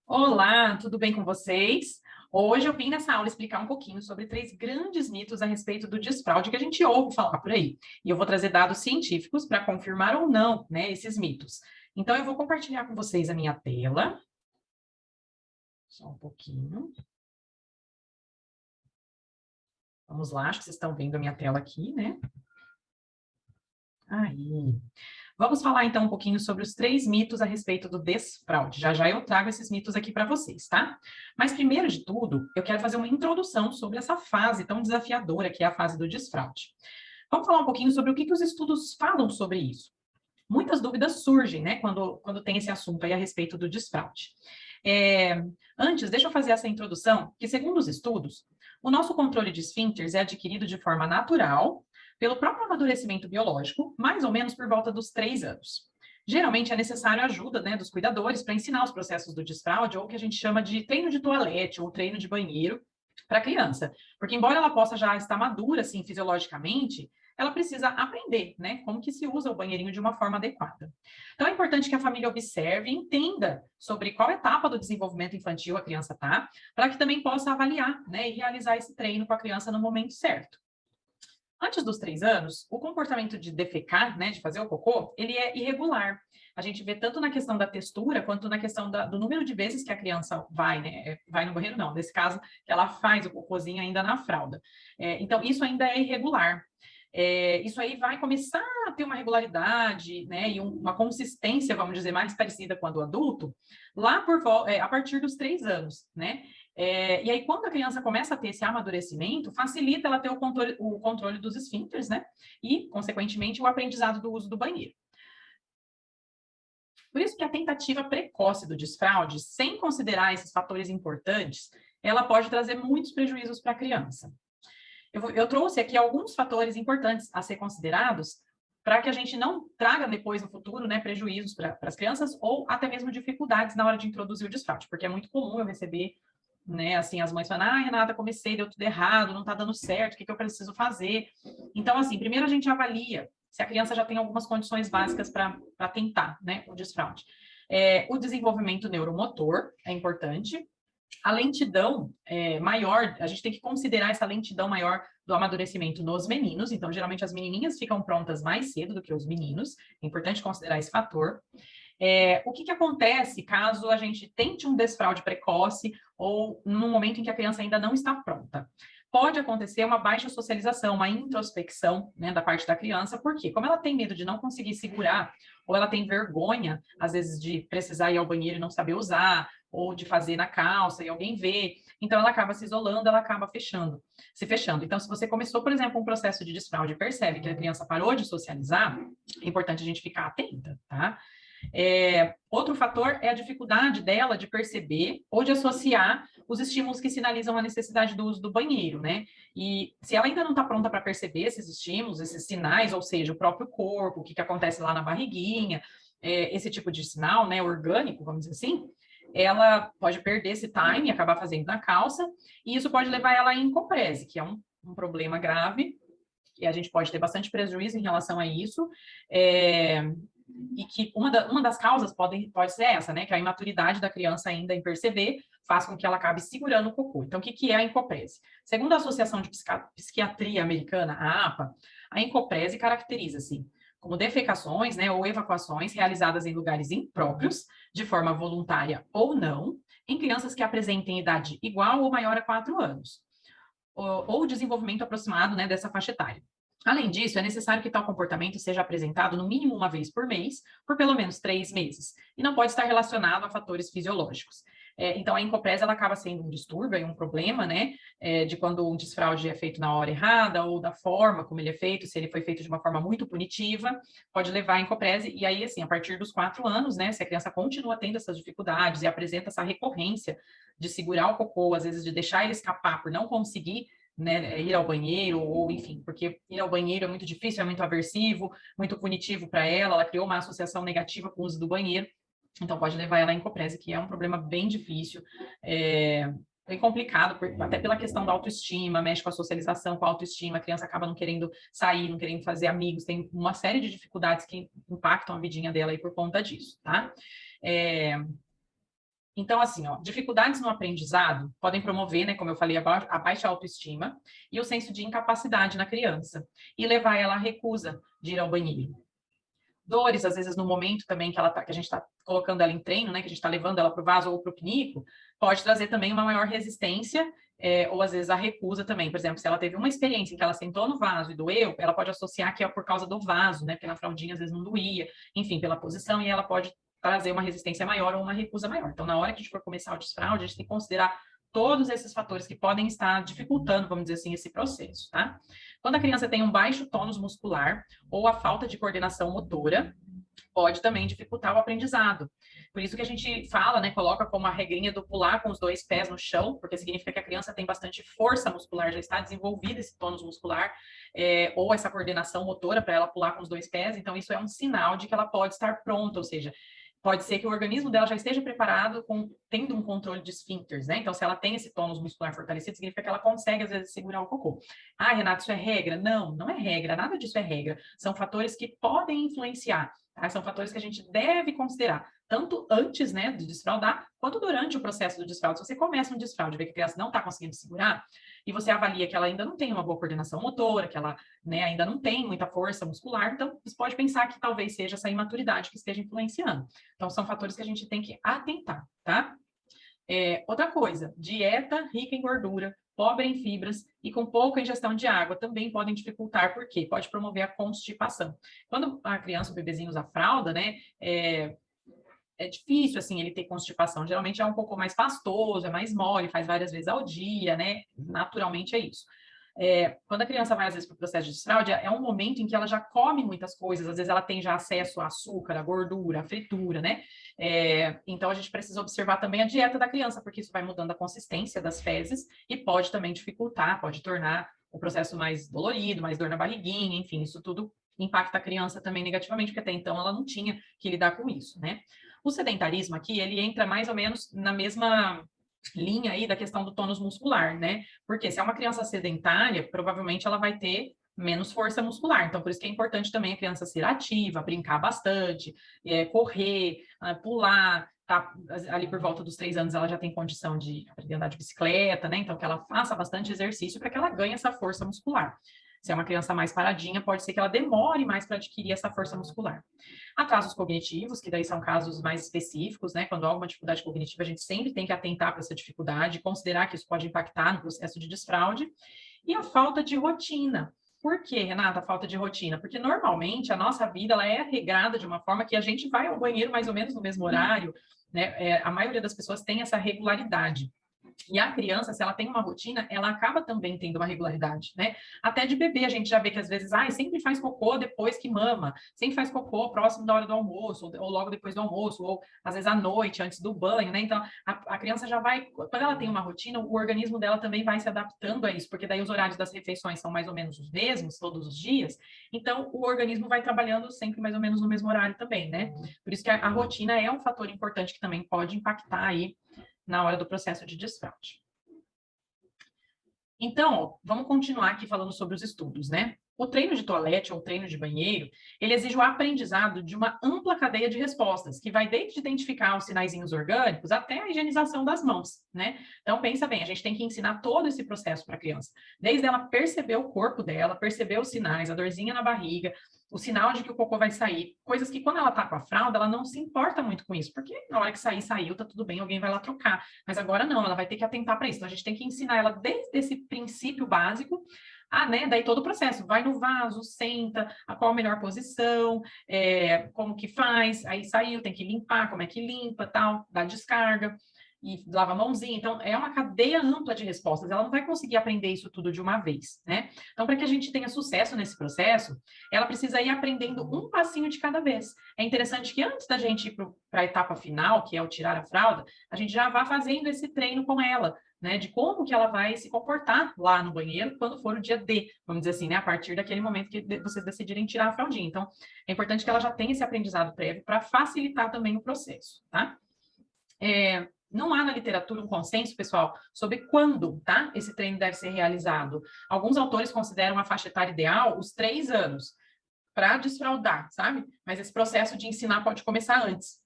Olá, tudo bem com vocês? Hoje eu vim nessa aula explicar um pouquinho sobre três grandes mitos a respeito do desfraude que a gente ouve falar por aí. E eu vou trazer dados científicos para confirmar ou não, né, esses mitos. Então eu vou compartilhar com vocês a minha tela. Só um pouquinho. Vamos lá, acho que vocês estão vendo a minha tela aqui, né? Aí. Vamos falar então um pouquinho sobre os três mitos a respeito do desfraude. Já já eu trago esses mitos aqui para vocês, tá? Mas primeiro de tudo, eu quero fazer uma introdução sobre essa fase tão desafiadora que é a fase do desfraude. Vamos falar um pouquinho sobre o que os estudos falam sobre isso. Muitas dúvidas surgem, né, quando tem esse assunto aí a respeito do desfraude. É, Antes, deixa eu fazer essa introdução, que segundo os estudos, o nosso controle de esfíncteres é adquirido de forma natural, pelo próprio amadurecimento biológico, mais ou menos por volta dos 3 anos. Geralmente é necessário a ajuda, né, dos cuidadores para ensinar os processos do desfraude, ou o que a gente chama de treino de toalete ou treino de banheiro para a criança. Porque embora ela possa já estar madura, assim, fisiologicamente, ela precisa aprender, né, como que se usa o banheirinho de uma forma adequada. Então, é importante que a família observe e entenda sobre qual etapa do desenvolvimento infantil a criança está, para que também possa avaliar, né, e realizar esse treino com a criança no momento certo. Antes dos 3 anos, o comportamento de defecar, né, de fazer o cocô, ele é irregular. A gente vê tanto na questão da textura, quanto na questão do número de vezes que a criança vai, né, vai no banheiro não, nesse caso, que ela faz o cocôzinho ainda na fralda. Então, isso ainda é irregular. Isso aí vai começar a ter uma regularidade, né, e uma consistência, vamos dizer, mais parecida com a do adulto, lá a partir dos 3 anos, né? E aí, quando a criança começa a ter esse amadurecimento, facilita ela ter o controle dos esfíncteres, né? E, consequentemente, o aprendizado do uso do banheiro. Por isso que a tentativa precoce do desfraude, sem considerar esses fatores importantes, ela pode trazer muitos prejuízos para a criança. Eu trouxe aqui alguns fatores importantes a ser considerados para que a gente não traga depois no futuro, né, prejuízos para as crianças ou até mesmo dificuldades na hora de introduzir o desfraude, porque é muito comum eu receber, né, assim, as mães falando, Renata, comecei, deu tudo errado, não está dando certo, o que eu preciso fazer? Então, assim, primeiro a gente avalia se a criança já tem algumas condições básicas para tentar, né, o desfraude. O desenvolvimento neuromotor é importante, a lentidão maior, a gente tem que considerar essa lentidão maior do amadurecimento nos meninos, então geralmente as menininhas ficam prontas mais cedo do que os meninos, é importante considerar esse fator. O que acontece caso a gente tente um desfraude precoce ou no momento em que a criança ainda não está pronta? Pode acontecer uma baixa socialização, uma introspecção, né, da parte da criança, porque como ela tem medo de não conseguir segurar, ou ela tem vergonha, às vezes, de precisar ir ao banheiro e não saber usar, ou de fazer na calça e alguém vê, então ela acaba se isolando, ela acaba se fechando. Então, se você começou, por exemplo, um processo de desfraude e percebe que a criança parou de socializar, é importante a gente ficar atenta, tá? Outro fator é a dificuldade dela de perceber ou de associar os estímulos que sinalizam a necessidade do uso do banheiro, né? E se ela ainda não está pronta para perceber esses estímulos, esses sinais, ou seja, o próprio corpo, o que acontece lá na barriguinha, esse tipo de sinal, né, orgânico, vamos dizer assim, ela pode perder esse time e acabar fazendo na calça, e isso pode levar ela à incoprese, que é um problema grave, e a gente pode ter bastante prejuízo em relação a isso. E que uma das causas pode ser essa, né? Que a imaturidade da criança ainda em perceber faz com que ela acabe segurando o cocô. Então, o que é a encoprese? Segundo a Associação de Psiquiatria Americana, a APA, a encoprese caracteriza-se como defecações, né, ou evacuações realizadas em lugares impróprios, de forma voluntária ou não, em crianças que apresentem idade igual ou maior a 4 anos, ou desenvolvimento aproximado, né, dessa faixa etária. Além disso, é necessário que tal comportamento seja apresentado no mínimo uma vez por mês, por pelo menos 3 meses, e não pode estar relacionado a fatores fisiológicos. Então, a encoprese ela acaba sendo um distúrbio, um problema, né, de quando um desfraude é feito na hora errada, ou da forma como ele é feito, se ele foi feito de uma forma muito punitiva, pode levar a encoprese, e aí, assim, a partir dos 4 anos, né, se a criança continua tendo essas dificuldades e apresenta essa recorrência de segurar o cocô, às vezes de deixar ele escapar por não conseguir, né, ir ao banheiro, ou enfim, porque ir ao banheiro é muito difícil, é muito aversivo, muito punitivo para ela criou uma associação negativa com o uso do banheiro, então pode levar ela à encoprese, que é um problema bem difícil, bem complicado, até pela questão da autoestima, mexe com a socialização, com a autoestima, a criança acaba não querendo sair, não querendo fazer amigos, tem uma série de dificuldades que impactam a vidinha dela aí por conta disso, tá? Então, assim, ó, dificuldades no aprendizado podem promover, né, como eu falei, a baixa autoestima e o senso de incapacidade na criança e levar ela à recusa de ir ao banheiro. Dores, às vezes, no momento também que, que a gente está colocando ela em treino, né, que a gente está levando ela para o vaso ou para o pinico, pode trazer também uma maior resistência, ou às vezes a recusa também. Por exemplo, se ela teve uma experiência em que ela sentou no vaso e doeu, ela pode associar que é por causa do vaso, né, porque na fraldinha às vezes não doía, enfim, pela posição, e ela pode trazer uma resistência maior ou uma recusa maior. Então, na hora que a gente for começar o desfraude, a gente tem que considerar todos esses fatores que podem estar dificultando, vamos dizer assim, esse processo, tá? Quando a criança tem um baixo tônus muscular ou a falta de coordenação motora, pode também dificultar o aprendizado. Por isso que a gente fala, né, coloca como a regrinha do pular com os 2 pés no chão, porque significa que a criança tem bastante força muscular, já está desenvolvido esse tônus muscular, ou essa coordenação motora para ela pular com os 2 pés, então isso é um sinal de que ela pode estar pronta, ou seja, pode ser que o organismo dela já esteja preparado, tendo um controle de esfíncteres, né? Então, se ela tem esse tônus muscular fortalecido, significa que ela consegue, às vezes, segurar o cocô. Ah, Renato, isso é regra? Não, não é regra, nada disso é regra. São fatores que podem influenciar, tá? São fatores que a gente deve considerar, tanto antes, né, de desfraldar, quanto durante o processo do desfraude. Se você começa um desfraude e vê que a criança não está conseguindo segurar, e você avalia que ela ainda não tem uma boa coordenação motora, que ela, né, ainda não tem muita força muscular, então você pode pensar que talvez seja essa imaturidade que esteja influenciando. Então, são fatores que a gente tem que atentar, tá? Outra coisa, dieta rica em gordura, pobre em fibras e com pouca ingestão de água também podem dificultar, porque pode promover a constipação. Quando a criança, o bebezinho usa fralda, né, é difícil, assim, ele ter constipação. Geralmente é um pouco mais pastoso, é mais mole, faz várias vezes ao dia, né? Naturalmente é isso. Quando a criança vai, às vezes, para o processo de desfraude, é um momento em que ela já come muitas coisas, às vezes ela tem já acesso a açúcar, a gordura, a fritura, né? Então, a gente precisa observar também a dieta da criança, porque isso vai mudando a consistência das fezes e pode também dificultar, pode tornar o processo mais dolorido, mais dor na barriguinha, enfim, isso tudo impacta a criança também negativamente, porque até então ela não tinha que lidar com isso, né? O sedentarismo aqui, ele entra mais ou menos na mesma linha aí da questão do tônus muscular, né? Porque se é uma criança sedentária, provavelmente ela vai ter menos força muscular. Então, por isso que é importante também a criança ser ativa, brincar bastante, correr, pular, tá? Ali por volta dos 3 anos ela já tem condição de aprender a andar de bicicleta, né? Então, que ela faça bastante exercício para que ela ganhe essa força muscular. Se é uma criança mais paradinha, pode ser que ela demore mais para adquirir essa força muscular. Atrasos cognitivos, que daí são casos mais específicos, né? Quando há alguma dificuldade cognitiva, a gente sempre tem que atentar para essa dificuldade, considerar que isso pode impactar no processo de desfraude. E a falta de rotina. Por que, Renata, a falta de rotina? Porque normalmente a nossa vida ela é regrada de uma forma que a gente vai ao banheiro mais ou menos no mesmo horário, né? A maioria das pessoas tem essa regularidade. E a criança, se ela tem uma rotina, ela acaba também tendo uma regularidade, né? Até de bebê, a gente já vê que às vezes, sempre faz cocô depois que mama, sempre faz cocô próximo da hora do almoço, ou logo depois do almoço, ou às vezes à noite, antes do banho, né? Então, a criança já vai, quando ela tem uma rotina, o organismo dela também vai se adaptando a isso, porque daí os horários das refeições são mais ou menos os mesmos, todos os dias, então o organismo vai trabalhando sempre mais ou menos no mesmo horário também, né? Por isso que a rotina é um fator importante que também pode impactar aí na hora do processo de desfraude. Então, vamos continuar aqui falando sobre os estudos, né? O treino de toalete ou treino de banheiro, ele exige o aprendizado de uma ampla cadeia de respostas, que vai desde identificar os sinaizinhos orgânicos até a higienização das mãos, né? Então, pensa bem, a gente tem que ensinar todo esse processo para a criança. Desde ela perceber o corpo dela, perceber os sinais, a dorzinha na barriga, o sinal de que o cocô vai sair, coisas que quando ela tá com a fralda, ela não se importa muito com isso, porque na hora que sair, saiu, tá tudo bem, alguém vai lá trocar. Mas agora não, ela vai ter que atentar para isso. Então, a gente tem que ensinar ela desde esse princípio básico, né, daí todo o processo, vai no vaso, senta, a qual a melhor posição, como que faz, aí saiu, tem que limpar, como é que limpa, tal, dá descarga, e lava a mãozinha. Então, é uma cadeia ampla de respostas. Ela não vai conseguir aprender isso tudo de uma vez, né? Então, para que a gente tenha sucesso nesse processo, ela precisa ir aprendendo um passinho de cada vez. É interessante que antes da gente ir para a etapa final, que é o tirar a fralda, a gente já vá fazendo esse treino com ela, né? De como que ela vai se comportar lá no banheiro quando for o dia D, vamos dizer assim, né? A partir daquele momento que vocês decidirem tirar a fraldinha. Então, é importante que ela já tenha esse aprendizado prévio para facilitar também o processo, tá? Não há na literatura um consenso, pessoal, sobre quando, tá? Esse treino deve ser realizado. Alguns autores consideram a faixa etária ideal os 3 anos para desfraldar, sabe? Mas esse processo de ensinar pode começar antes.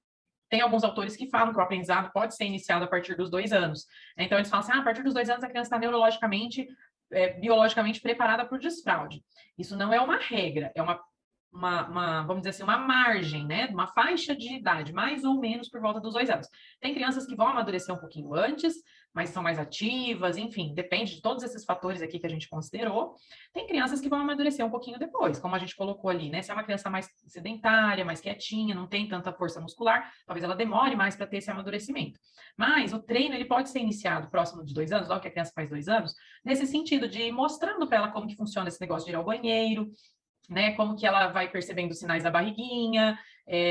Tem alguns autores que falam que o aprendizado pode ser iniciado a partir dos 2 anos. Então, eles falam assim, a partir dos 2 anos a criança está neurologicamente, biologicamente preparada para o desfraude. Isso não é uma regra, é vamos dizer assim, uma margem, né? Uma faixa de idade, mais ou menos por volta dos 2 anos. Tem crianças que vão amadurecer um pouquinho antes, mas são mais ativas, enfim, depende de todos esses fatores aqui que a gente considerou. Tem crianças que vão amadurecer um pouquinho depois, como a gente colocou ali, né? Se é uma criança mais sedentária, mais quietinha, não tem tanta força muscular, talvez ela demore mais para ter esse amadurecimento. Mas o treino, ele pode ser iniciado próximo de 2 anos, logo que a criança faz 2 anos, nesse sentido de ir mostrando para ela como que funciona esse negócio de ir ao banheiro, né, como que ela vai percebendo os sinais da barriguinha,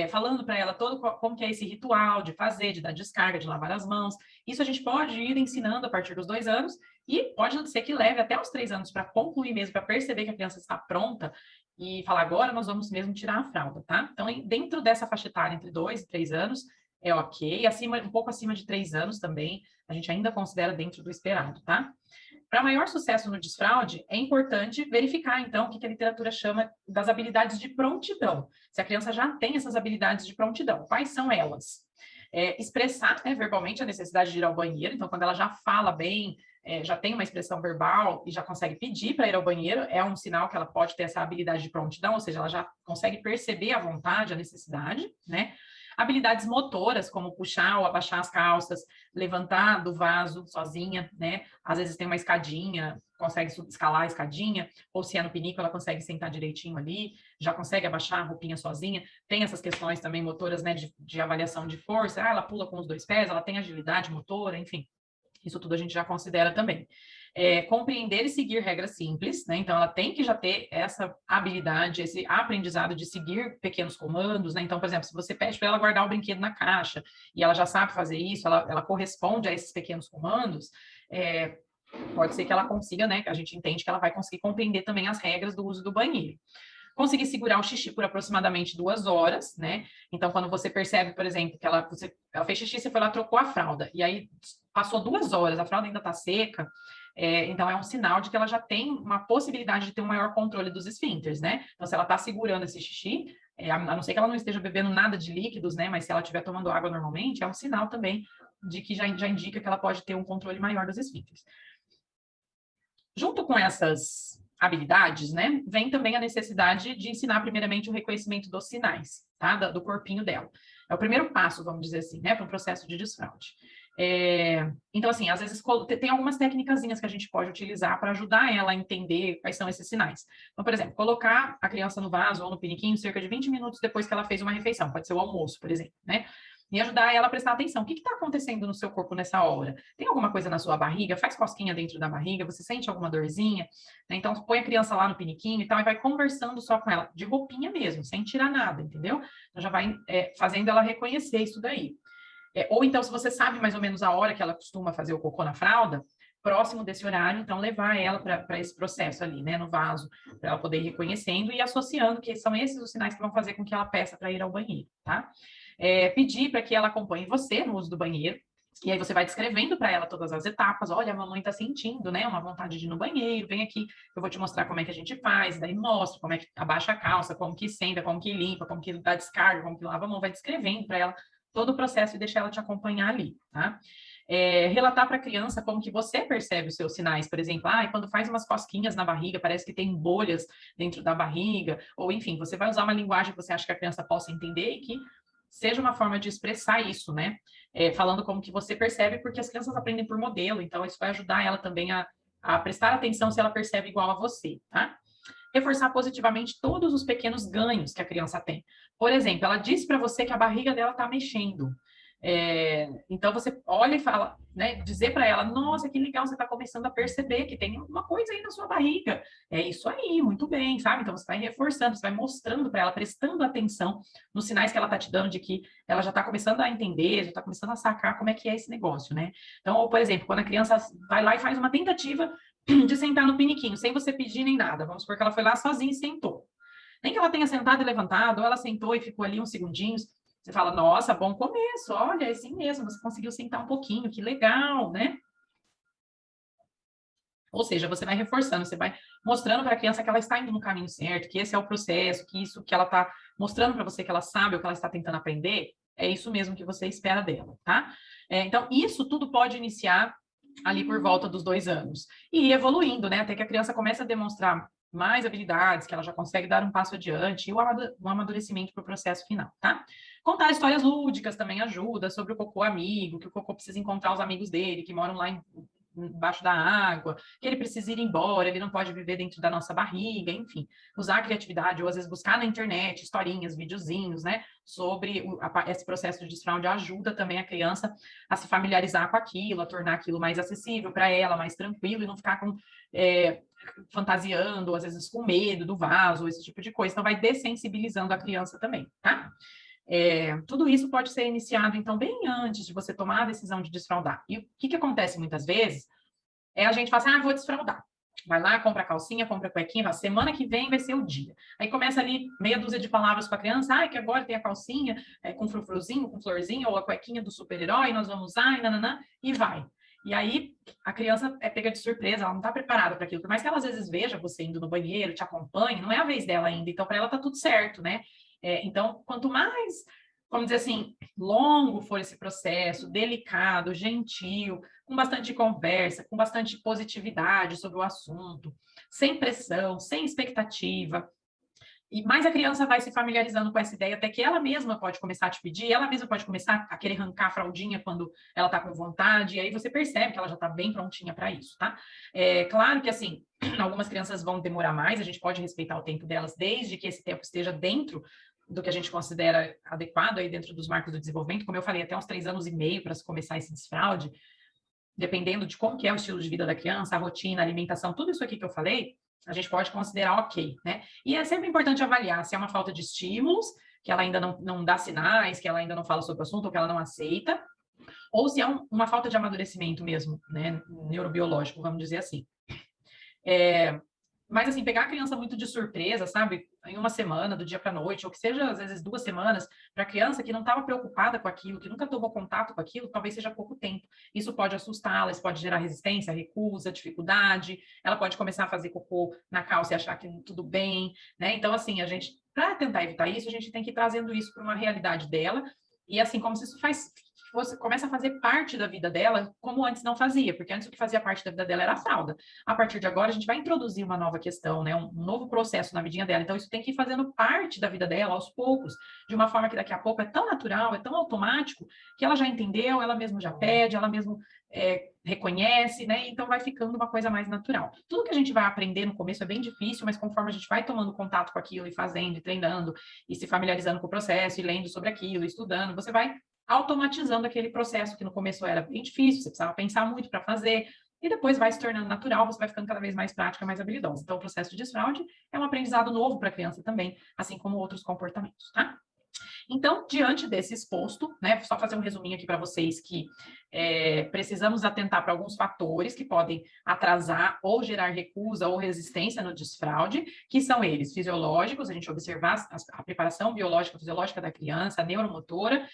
falando para ela como que é esse ritual de fazer, de dar descarga, de lavar as mãos. Isso a gente pode ir ensinando a partir dos 2 anos e pode ser que leve até os 3 anos para concluir mesmo, para perceber que a criança está pronta e falar, agora nós vamos mesmo tirar a fralda, tá? Então, dentro dessa faixa etária, entre 2 e 3 anos, é ok. Um pouco acima de 3 anos também, a gente ainda considera dentro do esperado, tá? Para maior sucesso no desfraude, é importante verificar, então, o que a literatura chama das habilidades de prontidão. Se a criança já tem essas habilidades de prontidão, quais são elas? Expressar, né, verbalmente a necessidade de ir ao banheiro, então, quando ela já fala bem, já tem uma expressão verbal e já consegue pedir para ir ao banheiro, é um sinal que ela pode ter essa habilidade de prontidão, ou seja, ela já consegue perceber à vontade a necessidade, né? Habilidades motoras, como puxar ou abaixar as calças, levantar do vaso sozinha, né? Às vezes tem uma escadinha, consegue escalar a escadinha, ou se é no pinico, ela consegue sentar direitinho ali, já consegue abaixar a roupinha sozinha. Tem essas questões também motoras, né, de avaliação de força, ela pula com os 2 pés, ela tem agilidade motora, enfim. Isso tudo a gente já considera também. Compreender e seguir regras simples, né? Então, ela tem que já ter essa habilidade, esse aprendizado de seguir pequenos comandos, né? Então, por exemplo, se você pede para ela guardar o brinquedo na caixa e ela já sabe fazer isso, ela corresponde a esses pequenos comandos, pode ser que ela consiga, né? A gente entende que ela vai conseguir compreender também as regras do uso do banheiro. Conseguir segurar o xixi por aproximadamente 2 horas, né? Então, quando você percebe, por exemplo, que ela fez xixi, você foi lá, trocou a fralda, e aí passou 2 horas, a fralda ainda está seca, então é um sinal de que ela já tem uma possibilidade de ter um maior controle dos esfíncteres, né? Então, se ela está segurando esse xixi, a não ser que ela não esteja bebendo nada de líquidos, né? Mas se ela estiver tomando água normalmente, é um sinal também de que já indica que ela pode ter um controle maior dos esfíncteres. Junto com essas habilidades, né, vem também a necessidade de ensinar primeiramente o reconhecimento dos sinais, tá, do corpinho dela. É o primeiro passo, vamos dizer assim, né, para um processo de desfraude. Então, assim, às vezes tem algumas técnicazinhas que a gente pode utilizar para ajudar ela a entender quais são esses sinais. Então, por exemplo, colocar a criança no vaso ou no piniquinho cerca de 20 minutos depois que ela fez uma refeição, pode ser o almoço, por exemplo, né? E ajudar ela a prestar atenção. O que está acontecendo no seu corpo nessa hora? Tem alguma coisa na sua barriga? Faz cosquinha dentro da barriga? Você sente alguma dorzinha? Então, põe a criança lá no piniquinho e tal, e vai conversando só com ela, de roupinha mesmo, sem tirar nada, entendeu? Então, já vai fazendo ela reconhecer isso daí. Ou então, se você sabe mais ou menos a hora que ela costuma fazer o cocô na fralda, próximo desse horário, então, levar ela para esse processo ali, né, no vaso, para ela poder ir reconhecendo e associando que são esses os sinais que vão fazer com que ela peça para ir ao banheiro, tá? Pedir para que ela acompanhe você no uso do banheiro, e aí você vai descrevendo para ela todas as etapas. Olha, a mamãe está sentindo, né, uma vontade de ir no banheiro, vem aqui, eu vou te mostrar como é que a gente faz, daí mostra como é que abaixa a calça, como que senta, como que limpa, como que dá descarga, como que lava a mão, vai descrevendo para ela todo o processo e deixar ela te acompanhar ali, tá? Relatar para a criança como que você percebe os seus sinais, por exemplo, quando faz umas cosquinhas na barriga, parece que tem bolhas dentro da barriga, ou enfim, você vai usar uma linguagem que você acha que a criança possa entender e que seja uma forma de expressar isso, né? Falando como que você percebe, porque as crianças aprendem por modelo, então isso vai ajudar ela também a prestar atenção se ela percebe igual a você, tá? Reforçar positivamente todos os pequenos ganhos que a criança tem. Por exemplo, ela disse para você que a barriga dela está mexendo. Então, você olha e fala, né, dizer para ela, nossa, que legal, você está começando a perceber que tem uma coisa aí na sua barriga. É isso aí, muito bem, sabe? Então, você vai reforçando, você vai mostrando para ela, prestando atenção nos sinais que ela está te dando de que ela já está começando a entender, já está começando a sacar como é que é esse negócio, né? Então, ou, por exemplo, quando a criança vai lá e faz uma tentativa de sentar no piniquinho, sem você pedir nem nada. Vamos supor que ela foi lá sozinha e sentou. Nem que ela tenha sentado e levantado, ou ela sentou e ficou ali uns segundinhos. Você fala, nossa, bom começo, olha, é assim mesmo, você conseguiu sentar um pouquinho, que legal, né? Ou seja, você vai reforçando, você vai mostrando para a criança que ela está indo no caminho certo, que esse é o processo, que isso que ela está mostrando para você que ela sabe o que ela está tentando aprender, é isso mesmo que você espera dela, tá? Então, isso tudo pode iniciar ali por volta dos 2 anos. E ir evoluindo, né? Até que a criança comece a demonstrar mais habilidades, que ela já consegue dar um passo adiante, e o amadurecimento para o processo final, tá? Contar histórias lúdicas também ajuda, sobre o cocô amigo, que o cocô precisa encontrar os amigos dele, que moram lá embaixo da água, que ele precisa ir embora, ele não pode viver dentro da nossa barriga, enfim. Usar a criatividade, ou às vezes buscar na internet historinhas, videozinhos, né? Sobre esse processo de desfraude ajuda também a criança a se familiarizar com aquilo, a tornar aquilo mais acessível para ela, mais tranquilo, e não ficar fantasiando, às vezes com medo do vaso, esse tipo de coisa. Então, vai dessensibilizando a criança também, tá? Tudo isso pode ser iniciado, então, bem antes de você tomar a decisão de desfraldar. E o que acontece muitas vezes é a gente fala assim, vou desfraldar. Vai lá, compra a calcinha, compra a cuequinha, fala, semana que vem vai ser o dia. Aí começa ali meia dúzia de palavras com a criança, que agora tem a calcinha com frufruzinho, com florzinho, ou a cuequinha do super-herói, nós vamos usar, e vai. E aí a criança é pega de surpresa, ela não está preparada para aquilo. Por mais que ela às vezes veja você indo no banheiro, te acompanhe, não é a vez dela ainda. Então, para ela tá tudo certo, né? Então, quanto mais, vamos dizer assim, longo for esse processo, delicado, gentil, com bastante conversa, com bastante positividade sobre o assunto, sem pressão, sem expectativa, e mais a criança vai se familiarizando com essa ideia, até que ela mesma pode começar a te pedir, ela mesma pode começar a querer arrancar a fraldinha quando ela está com vontade, e aí você percebe que ela já está bem prontinha para isso, tá? Claro que, assim, algumas crianças vão demorar mais, a gente pode respeitar o tempo delas, desde que esse tempo esteja dentro do que a gente considera adequado aí dentro dos marcos do desenvolvimento, como eu falei, até uns 3 anos e meio para se começar esse desfraude, dependendo de como que é o estilo de vida da criança, a rotina, a alimentação, tudo isso aqui que eu falei, a gente pode considerar ok, né? E é sempre importante avaliar se é uma falta de estímulos, que ela ainda não dá sinais, que ela ainda não fala sobre o assunto, ou que ela não aceita, ou se é uma falta de amadurecimento mesmo, né? Neurobiológico, vamos dizer assim. Mas, assim, pegar a criança muito de surpresa, sabe? Em uma semana, do dia para a noite, ou que seja, às vezes, 2 semanas, para a criança que não estava preocupada com aquilo, que nunca tomou contato com aquilo, talvez seja pouco tempo. Isso pode assustá-la, isso pode gerar resistência, recusa, dificuldade. Ela pode começar a fazer cocô na calça e achar que tudo bem, né? Então, assim, a gente, para tentar evitar isso, a gente tem que ir trazendo isso para uma realidade dela. E, assim, como se isso começa a fazer parte da vida dela, como antes não fazia, porque antes o que fazia parte da vida dela era a fralda. A partir de agora, a gente vai introduzir uma nova questão, né? Um novo processo na vidinha dela. Então, isso tem que ir fazendo parte da vida dela, aos poucos, de uma forma que daqui a pouco é tão natural, é tão automático, que ela já entendeu, ela mesma já pede, ela mesma reconhece, né? Então, vai ficando uma coisa mais natural. Tudo que a gente vai aprender no começo é bem difícil, mas conforme a gente vai tomando contato com aquilo e fazendo, e treinando, e se familiarizando com o processo, e lendo sobre aquilo, e estudando, você vai automatizando aquele processo que no começo era bem difícil, você precisava pensar muito para fazer, e depois vai se tornando natural, você vai ficando cada vez mais prática, mais habilidosa. Então, o processo de desfraude é um aprendizado novo para a criança também, assim como outros comportamentos, tá? Então, diante desse exposto, né, só fazer um resuminho aqui para vocês que precisamos atentar para alguns fatores que podem atrasar ou gerar recusa ou resistência no desfraude, que são eles fisiológicos, a gente observar a preparação biológica, fisiológica da criança, a neuromotora,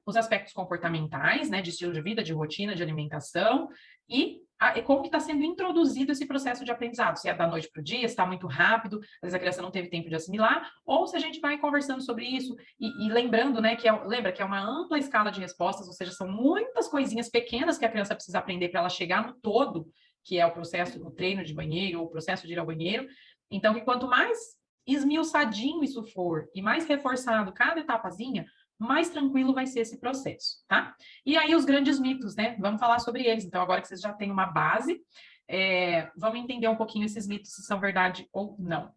os aspectos comportamentais, né, de estilo de vida, de rotina, de alimentação, e como que está sendo introduzido esse processo de aprendizado, se é da noite para o dia, se está muito rápido, às vezes a criança não teve tempo de assimilar, ou se a gente vai conversando sobre isso, e lembrando, né, lembra que é uma ampla escala de respostas, ou seja, são muitas coisinhas pequenas que a criança precisa aprender para ela chegar no todo, que é o processo do treino de banheiro, ou o processo de ir ao banheiro. Então, que quanto mais esmiuçadinho isso for, e mais reforçado cada etapazinha, mais tranquilo vai ser esse processo, tá? E aí os grandes mitos, né? Vamos falar sobre eles. Então, agora que vocês já têm uma base, vamos entender um pouquinho esses mitos, se são verdade ou não.